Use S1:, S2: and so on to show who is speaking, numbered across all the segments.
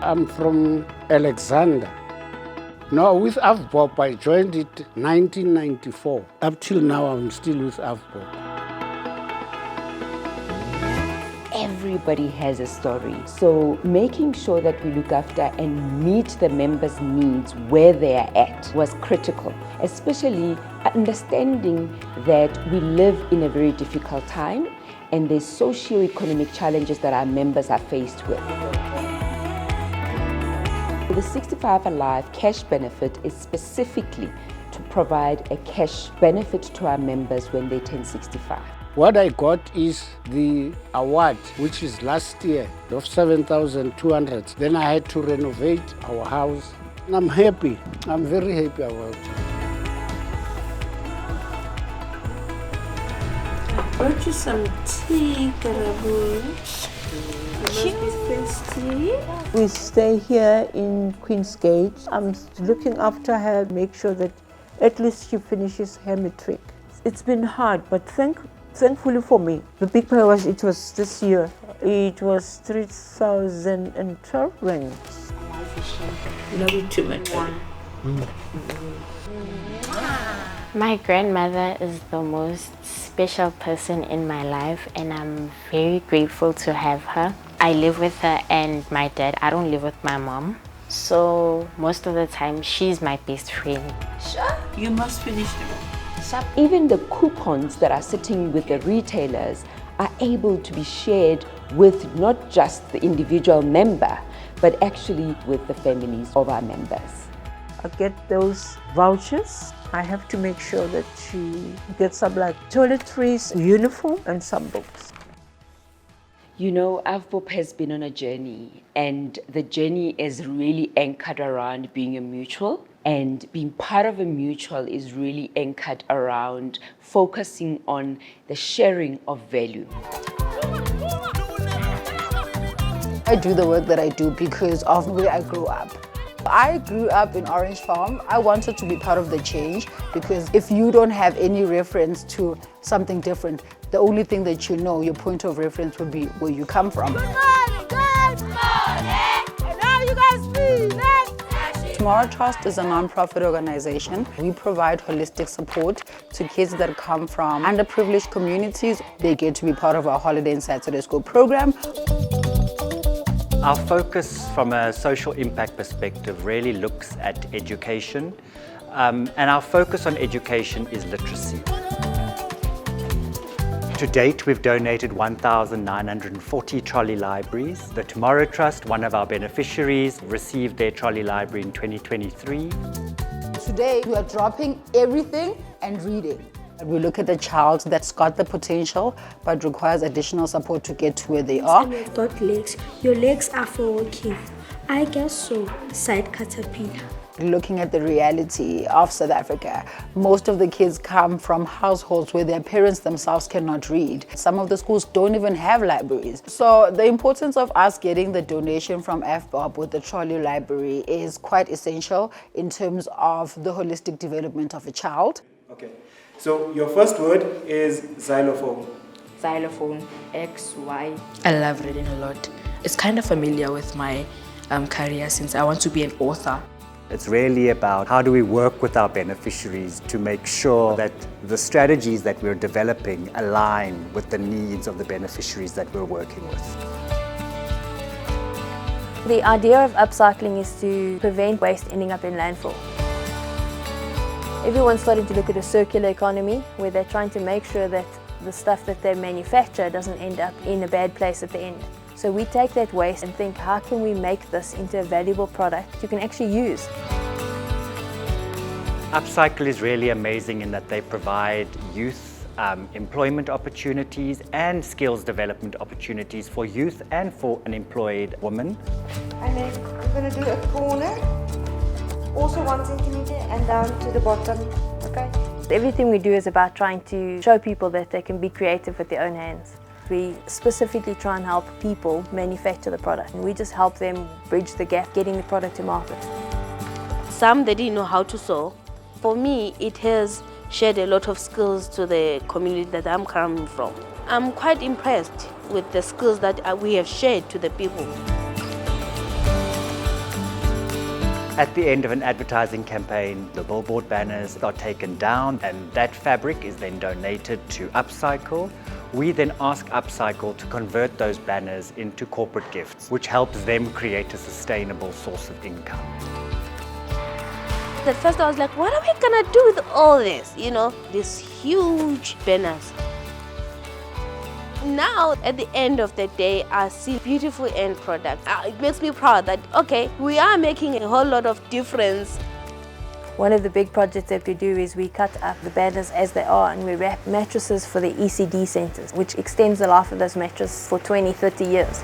S1: I'm from Alexander. No, with AVBOB, I joined it 1994. Up till now, I'm still with AVBOB.
S2: Everybody has a story. So making sure that we look after and meet the members' needs where they are at was critical, especially understanding that we live in a very difficult time and there's socio-economic challenges that our members are faced with. The 65 Alive cash benefit is specifically to provide a cash benefit to our members when they turn 65.
S1: What I got is the award, which is last year, of 7,200. Then I had to renovate our house. And I'm happy. I'm very happy about it.
S3: I brought you some tea, Karabu. You must be thirsty.
S4: We stay here in Queensgate. I'm looking after her, make sure that at least she finishes her matric. It's been hard, but thankfully for me, the big pay it was this year. It was 3,012 rand.
S3: You love it too much.
S5: My grandmother is the most special person in my life, and I'm very grateful to have her. I live with her and my dad. I don't live with my mom. So most of the time, she's my best friend.
S3: Sure, you must finish them.
S2: Even the coupons that are sitting with the retailers are able to be shared with not just the individual member, but actually with the families of our members.
S4: I get those vouchers. I have to make sure that she gets some like toiletries, uniform, and some books.
S2: You know, AVBOB has been on a journey, and the journey is really anchored around being a mutual. And being part of a mutual is really anchored around focusing on the sharing of value.
S6: I do the work that I do because of where I grew up. I grew up in Orange Farm. I wanted to be part of the change because if you don't have any reference to something different, the only thing that you know, your point of reference would be where you come from.
S7: Good morning. And now you guys feel it.
S6: Tomorrow Trust is a non-profit organization. We provide holistic support to kids that come from underprivileged communities. They get to be part of our Holiday and Saturday School program.
S8: Our focus from a social impact perspective really looks at education, and our focus on education is literacy. To date, we've donated 1,940 trolley libraries. The Tomorrow Trust, one of our beneficiaries, received their trolley library in 2023.
S6: Today, we are dropping everything and reading. We look at the child that's got the potential but requires additional support to get to where they are.
S9: You've got legs. Your legs are for walking. I guess so. Side caterpillar.
S6: Looking at the reality of South Africa, most of the kids come from households where their parents themselves cannot read. Some of the schools don't even have libraries. So the importance of us getting the donation from AVBOB with the trolley library is quite essential in terms of the holistic development of a child.
S10: Okay, so your first word is xylophone.
S11: Xylophone, XY. I love reading a lot. It's kind of familiar with my career since I want to be an author.
S8: It's really about how do we work with our beneficiaries to make sure that the strategies that we're developing align with the needs of the beneficiaries that we're working with.
S12: The idea of upcycling is to prevent waste ending up in landfill. Everyone's starting to look at a circular economy where they're trying to make sure that the stuff that they manufacture doesn't end up in a bad place at the end. So we take that waste and think, how can we make this into a valuable product you can actually use?
S8: Upcycle is really amazing in that they provide youth employment opportunities and skills development opportunities for youth and for unemployed women.
S13: And then we're going to do a corner, also 1 centimeter and down to the bottom, okay?
S12: Everything we do is about trying to show people that they can be creative with their own hands. We specifically try and help people manufacture the product, and we just help them bridge the gap getting the product to market.
S14: Some they didn't know how to sew. For me, it has shared a lot of skills to the community that I'm coming from. I'm quite impressed with the skills that we have shared to the people.
S8: At the end of an advertising campaign, the billboard banners are taken down and that fabric is then donated to Upcycle. We then ask Upcycle to convert those banners into corporate gifts, which helps them create a sustainable source of income.
S14: At first I was like, what are we gonna do with all this? You know, these huge banners. Now, at the end of the day, I see beautiful end products. It makes me proud that, okay, we are making a whole lot of difference.
S12: One of the big projects that we do is we cut up the banners as they are and we wrap mattresses for the ECD centers, which extends the life of those mattresses for 20, 30 years.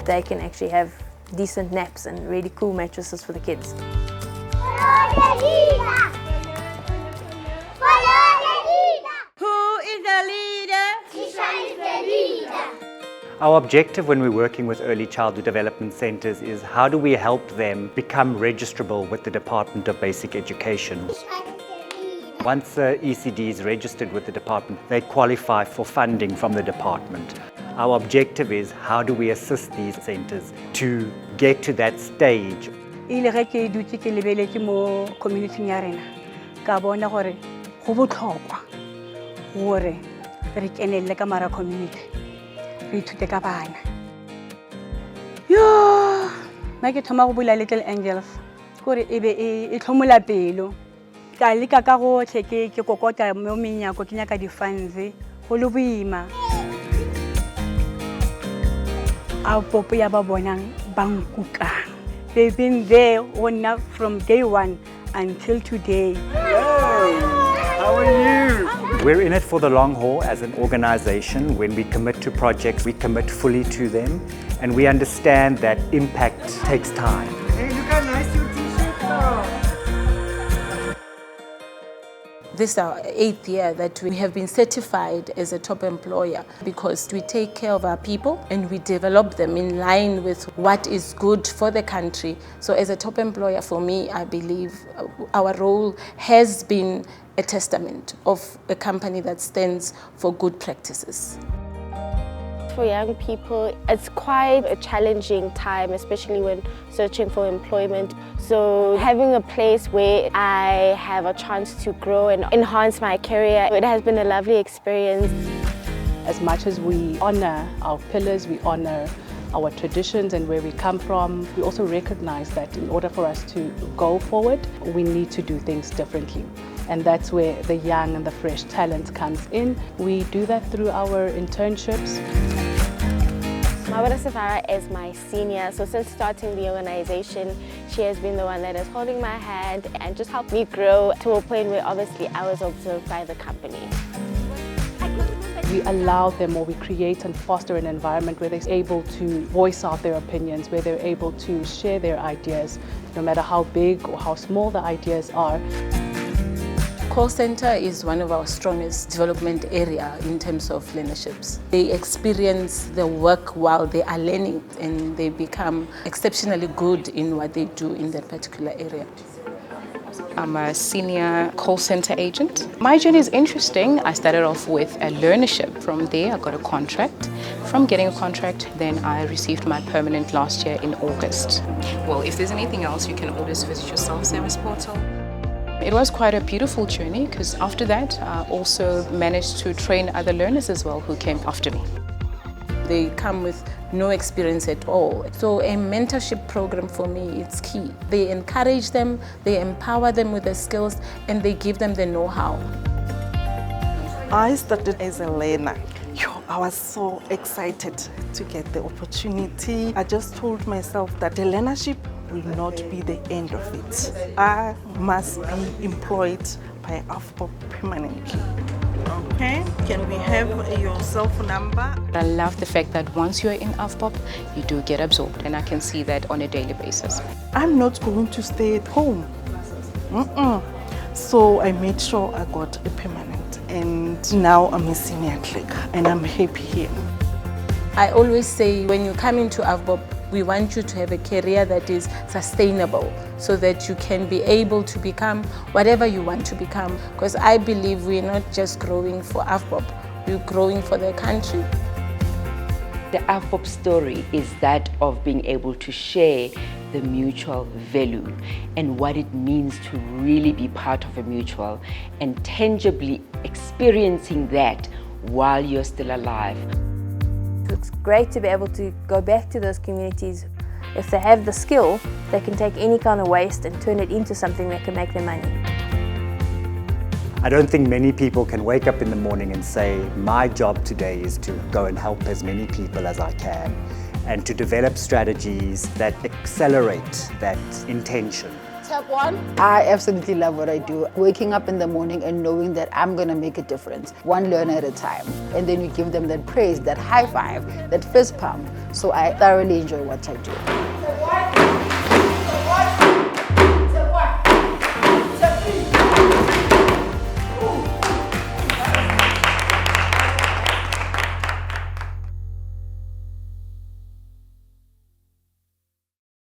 S12: They can actually have decent naps and really cool mattresses for the kids.
S7: Who is the leader? Tisha is the leader.
S8: Our objective when we're working with early childhood development centres is how do we help them become registrable with the Department of Basic Education. Once the ECD is registered with the department, they qualify for funding from the department. Our objective is how do we assist these centres to get to that stage.
S15: Ile ge ke dutse ke lebeletse mo community ya rena ka bona gore go botlhokwa gore re kenelle ka mara community re ithute ka bana. Yo ma ke thoma go bula Little Angels gore ebe e tlhomola pelo ka leka ka gotlhe ke kokota mo menyako ke nyaka di funds go le boima. AVBOB ya ba bonang bankukang. They've been there from day one until today.
S8: How are you? We're in it for the long haul as an organization. When we commit to projects, we commit fully to them, and we understand that impact takes time.
S7: Hey, look how nice your t-shirt is.
S16: This is our 8th year that we have been certified as a top employer because we take care of our people and we develop them in line with what is good for the country. So as a top employer, for me, I believe our role has been a testament of a company that stands for good practices.
S5: For young people, it's quite a challenging time, especially when searching for employment. So having a place where I have a chance to grow and enhance my career, it has been a lovely experience.
S17: As much as we honor our pillars, we honor our traditions and where we come from, we also recognize that in order for us to go forward, we need to do things differently. And that's where the young and the fresh talent comes in. We do that through our internships.
S5: Mawara Savara is my senior, so since starting the organization, she has been the one that is holding my hand and just helped me grow to a point where obviously I was observed by the company.
S17: We allow them, or we create and foster an environment where they're able to voice out their opinions, where they're able to share their ideas, no matter how big or how small the ideas are.
S16: Call center is one of our strongest development area in terms of learnerships. They experience the work while they are learning and they become exceptionally good in what they do in that particular area.
S18: I'm a senior call center agent. My journey is interesting. I started off with a learnership. From there, I got a contract. From getting a contract, then I received my permanent last year in August.
S11: Well, if there's anything else, you can always visit your self-service portal.
S18: It was quite a beautiful journey because after that, I also managed to train other learners as well who came after me.
S16: They come with no experience at all. So a mentorship program for me is key. They encourage them, they empower them with the skills, and they give them the know-how.
S19: I started as a learner. I was so excited to get the opportunity. I just told myself that the learnership will not be the end of it. I must be employed by AVBOB permanently. Okay, can we have your cell phone number?
S18: I love the fact that once you're in AVBOB, you do get absorbed, and I can see that on a daily basis.
S19: I'm not going to stay at home. So I made sure I got a permanent, and now I'm a senior clerk, and I'm happy here.
S16: I always say when you come into AVBOB, we want you to have a career that is sustainable so that you can be able to become whatever you want to become. Because I believe we're not just growing for AVBOB, we're growing for the country.
S2: The AVBOB story is that of being able to share the mutual value and what it means to really be part of a mutual and tangibly experiencing that while you're still alive.
S12: It's great to be able to go back to those communities. If they have the skill, they can take any kind of waste and turn it into something that can make them money.
S8: I don't think many people can wake up in the morning and say, my job today is to go and help as many people as I can, and to develop strategies that accelerate that intention.
S6: Step one, I absolutely love what I do. Waking up in the morning and knowing that I'm going to make a difference, one learner at a time. And then you give them that praise, that high five, that fist pump. So I thoroughly enjoy what I do.